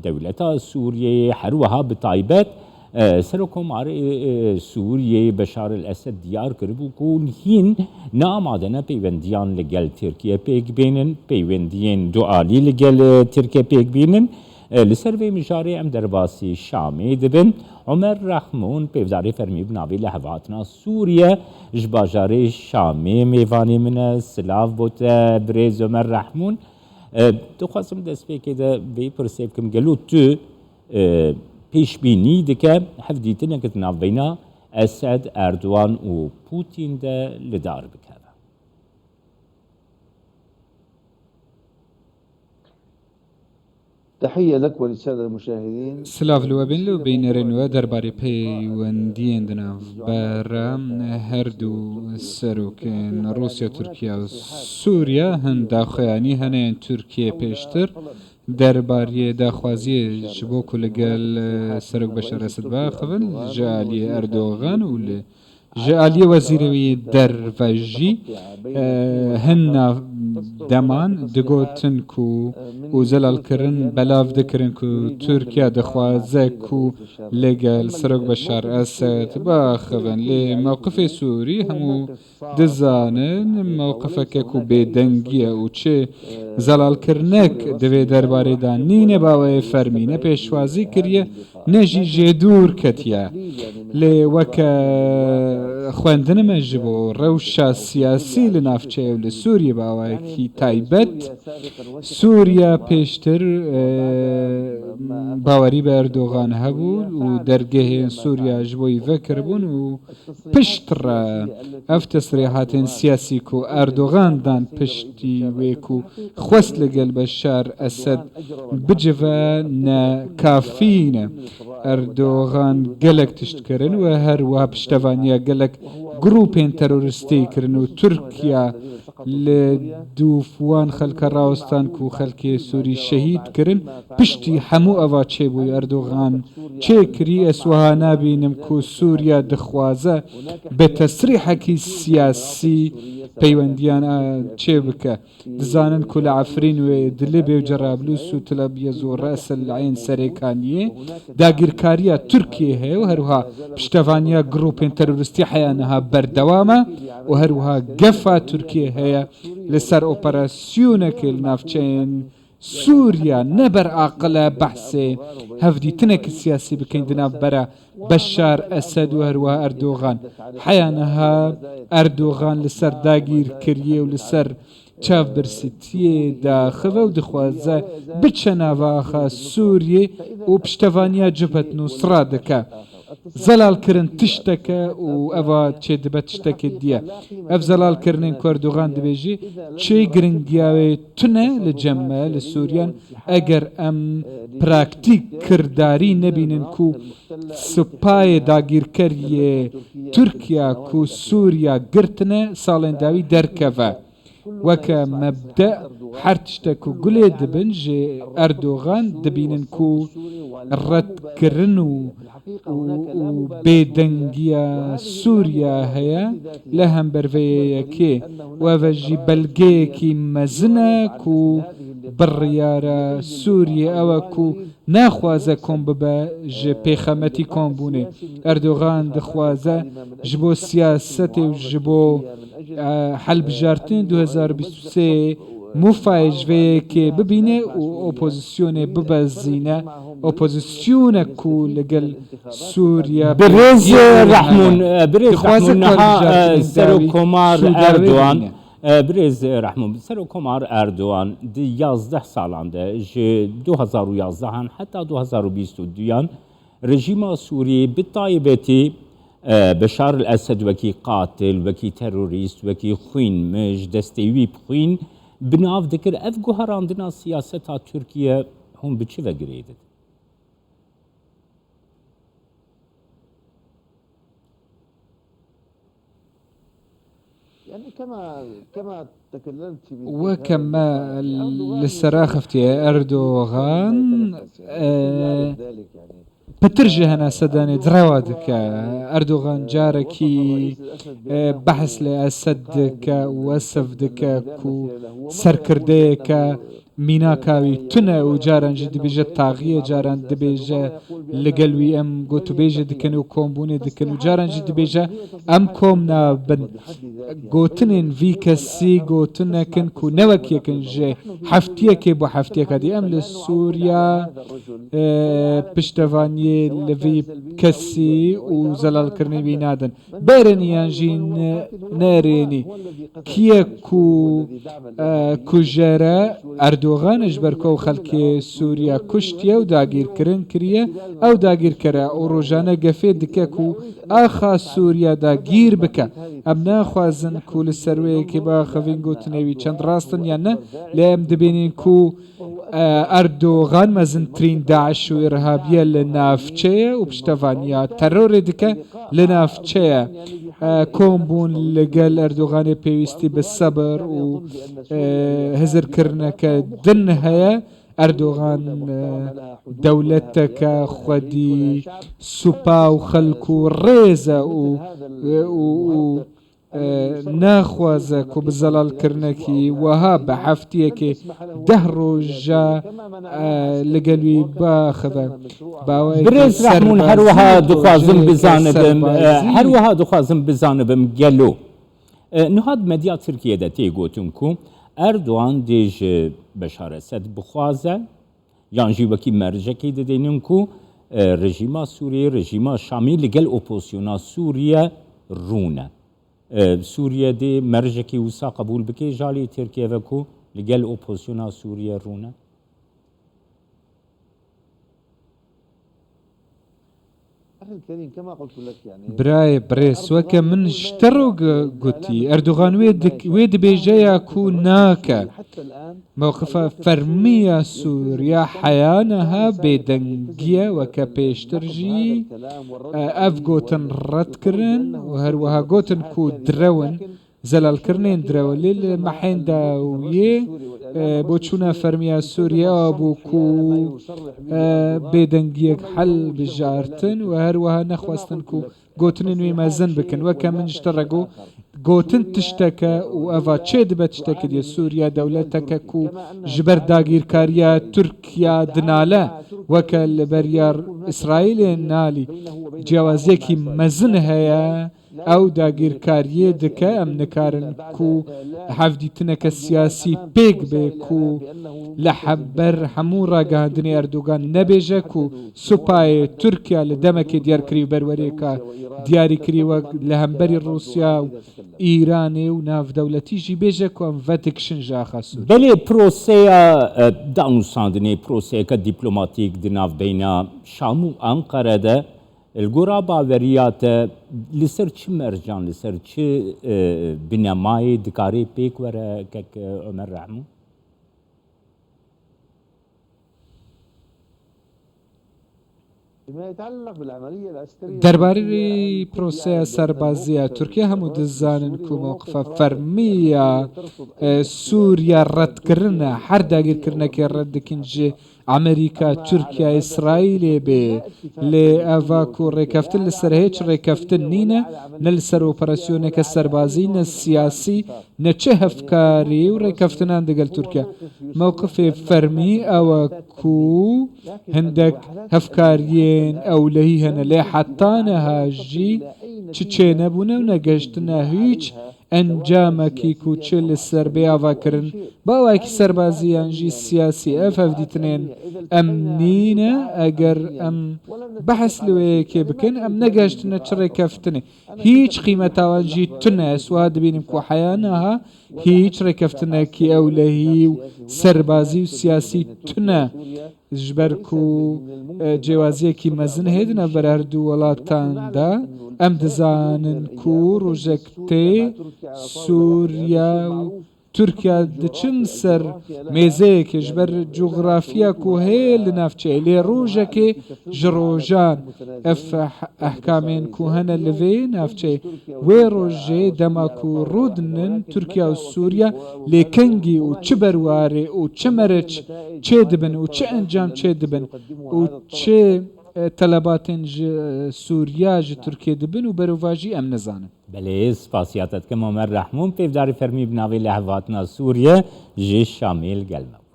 دولتا سوريا حروها بتايبات سركم على سوريا بشار الأسد ديار كربو كون هين نعم عدنا بيونديان لجل تركيا بيك بينن بيونديان دعالي لجل تركيا بيك بينن لسروي مجاري ام درباسي شامي دبن عمر رحمون بيفزاري فرمي بنابي لحفاتنا سوريا جباجاري شامي ميفاني من سلاف بوت بريز عمر رحمون دخواستم دست بي كده بيبرسيبكم قالوا تو پیش بینی دکه حفدیتنا که ناف بینا اسد اردوان و پوتین ده لدار بکره. تحية لك وللسادة المشاهدين. سلاف لوبين لو بين رنوا درباري بيوندين دنا برام هردو سروكين روسيا تركيا وسوريا هن داخياني هنين تركيا بيشتر درباري داخوازي جبوكو لقال سرق بشار اسد باخفن جالي اردوغان ولا جالي وزيروي درفجي هن دمان دقوتن كو وزلال كرن بلاف دكرن كو تركيا دخوازه كو لقال سرق بشار اسد باخفن لموقف سوري همو دزانن موقفك كو بيدنگيه و چه زلال كرنك دوي درباري دا نينه باوه فرمينه پیشوازي كريه نجي جدور كتيا لوكا خواندن مجبو روشا سياسي لنافچه لسوريا باوه كي تايبت سوريا پیشتر باوري باردوغان هبو و درگه سوريا جبوي فكربون و پشتر اف تصريحات سياسي كو اردوغان دان پشتي ويكو خوست لقل بشار اسد بجفا نا كافين اردوغان قلق تشتكرن و هر و پشتوانيا قلق جروبين ترورستي كرن و تركيا لدوفوان خلق راوستان كو خلق سوري شهيد كرن پشتي حمو اوا چه بوي اردوغان چه كري اسوها نابينم كو سوريا دخوازه بتصريحكي سياسي پیوندیان چه بکه دزانن کل عفرین و دلبه و جرابلوس و تلبیز و رأس العین سریکانیه داگیرکاریا ترکیه هی و هروها پشتوانیا گروپین تروریستی حیانها بردوامه و هروها گفا ترکیه هی لسر اپراسیونک النافچین سوريا نبر عقله بحثي هفدي تنك السياسي بكيندنا برا بشار أسد وهروها أردوغان حيانها أردوغان لسر داگير كريه ولسر چاف برسيتيه دا خفا ودخوازه بچنا واخا سوريا وبشتفانيا جبهة نصرة دكا زلال كرن تشتكى و أفا چه دبا تشتكى ديا اف زلال كرنين كوردوغان دبيجي چه گرنگياوه تنه لجمع لسوريان اگر ام پراكتيك كرداري نبينن كو سپاي داگير كريه تركيا كو سوريا گرتنه سالين داوي دركفا وكا مبدأ حرتشتكو قلي دبن جي أردوغان دبينن كو رد كرنو و بيدنگيا سوريا هيا لهم برفيه كي وفجي بلغي كي مزنا كو بريارا سوريا اوكو ناخوازه كون ببا جي بيخمتي كون بوني أردوغان دخوازه جبو سياسته و جبو حلب جارتين 2023 مفايج في ببينه و اوبوزيسيونه ببزينه اوبوزيسيونه كو لقل سوريا بريز رحمون نها سرو كومار اردوان بريز رحمون سرو كومار اردوان دي 11 سالانده جي 2011 حتى 2022 رژیم سوری بالطایبتی بشار الاسد وكي قاتل وكي تروريست وكي خوين مج دستيوي بخوين بناف ذكر افقو هراندنا سياستها تركيا هم بتشفى قريدت يعني كما تكلمت وكما للسراخفتي أردوغان بترجه هنا سداني دراودك أردوغان جاركي بحث لأسدك وصفدك كو سركردك میناکاوی تونە و جارانجی دەبێژە تاغیە جاران دەبێژە لەگەلوی ئەم گۆتوبێژە دکەن و کۆمبوونێ دکەن و جارانجی دەبێژە ئەم کۆم نابن گۆتنên vî kesî gotinekin ku newek yekin ji heftiyekê bo heftiyeka dî em li Sûriya piştevaniyê li vî kesî û zelalkirinê wî nadin bereniyan jî nerênî kiye ku kujere Erdogan ji ber ku xelkê Sûriya kuştiye û dagîrkirin kiriye ew dagîrkere û rojane gefê dike ku axa Sûriya da gîr bike em naxwazin ku li ser wê yekê baxevîn gotinê wî çend rastin yan ne lê em dibînin ku Erdogan mezintirîn Daeş û irhabiye li navçeyê û piştevaniya terorê dike li navçeyê kombûn li gel Erdoganê pêwîstî bi sebir û hizirkirineke din heye Erdogan dewleteke xwedî supa û xelk û rêze û naxwaze ku bi zelalkirinekî wiha bi heftiyekê 10 roja li gel wî baxive Birêz Rehmûn her wiha dixwazim bizanibim her wiha dixwazim bizanibim gelo nihat medya Tirkiyeyê tê gotin ku Erdogan dê ji Beşar Esed bixwaze yan jî wekî mercekê didênin ku rejîma Sûriyê rejîma Şamî li gel opozisyona Sûriye rûne Sûriyedê mercekî wisa qebûl bike jalê Tirkiye ve ku li gel opozisyona Sûriye rûne برایە برێس وەکە من شتەڕۆ گوتی ئەردوغان وێ دەبێژەیە کو ناکە موقفە فەرمیە سووریا حەیانەها بێدەنگیە وەکە پێشترژی ئەف گۆتن ڕەتکردن و هەروەها گۆتن کو درەون زەلالکردنێن درەوە لێ لە مەحێنداویێ بۆ چوونە فەرمیە سووریا بوو کو بێدەنگیەک حەل بژارتن و هەروەها نەخواستن کو گۆتنی نوێ مەزن بکەن وەکە من شتەڕەگۆ گۆتن تشتەکە و ئەڤا چێ دەبێت شتێکە دیە سووریا دەولەتەکە کو ji ber dagîrkariya Tirkiya dinale weke li beryar İsraîlê nalî ciyawaziyekî mezin heye ew dagîrkariyê dike em nikarin ku hevdîtineke siyasî pêk bê ku li ber hemû ragihandinê Erdogan nebêje ku supayê Tirkiya li demekê diyar kirî berwerêka diyarî kirî wek li hemberî Rûsya û İranê û navdewletî jî bêje ku em vetikişin ji axa Sûriya belê proseya danûsandinê proseyeka dîplomatîk di navbeyna Şam û Enqere'de li gora baveriya te li ser çi mercan li ser çi binemayê dikarê pêk were kek Ömer Rehmûn دەربارەی پرۆسەیە سەربازیە تورکیا هەموو دەزانن کو موقفە فەرمیە سووریا ڕەتکردنە هەر داگیرکردنەکە ڕەت دکن جێ ئەمریکا تورکیا ئیسرائیلێ بێ لێ ئەڤاک و ڕێکەفتن لەسەر هیچ ڕێکەفتن نینە نە لەسەر ئۆپەراسیۆنێکە سەربازی نە سیاسی نەچە هەفکاری و ڕێکەفتنان دەگەل تورکیا موقفێ فەرمی ئەوە کو هەندێک هەفکاریێن ئەولەهی هەنە لێ حەتانە هاژی چ چێ نەبوونە و نەگەشتنە هیچ ئەنجامەکی کوچە لەسەر بێئاواکردن باوایکی سەربازیانژی سیاسی ئەفەفدیتنێن ئەم نینە ئەگەر ئەم بەحەس لەوەیەکێ بکەن ئەم نەگەشتنە چ ڕێکەفتنێ هیچ قیمەتاوانجی تونە سووا دەبینیم کو حەیانەها هیچ ڕێکەفتنێکی ئەولەهی و سەربازی و سیاسی تونە ji ber ku cêwaziyekî mezin hêdine ber herdû welatan de em dizanin ku rojek tê Sûriya û Tirkiya diçin ser mêzeyekê ji ber coğrafiya ku hê li navçeyê lê rojekê ji rojan ev ehkamên ku hene li vê navçeyê wê rojê dema ku rûdinin Tirkiya û Sûriya lê kengî û çi berwarê û çi mereç çê dibin û çi encam çê dibin û çê telebatên ji Sûriya ji Tirkiye dibin û berovajî em nizanin belê spasiyat etkim Ömer Rehmûn pêvdarî fermî bi navê lehevhatina Sûriye ji Şamê gelme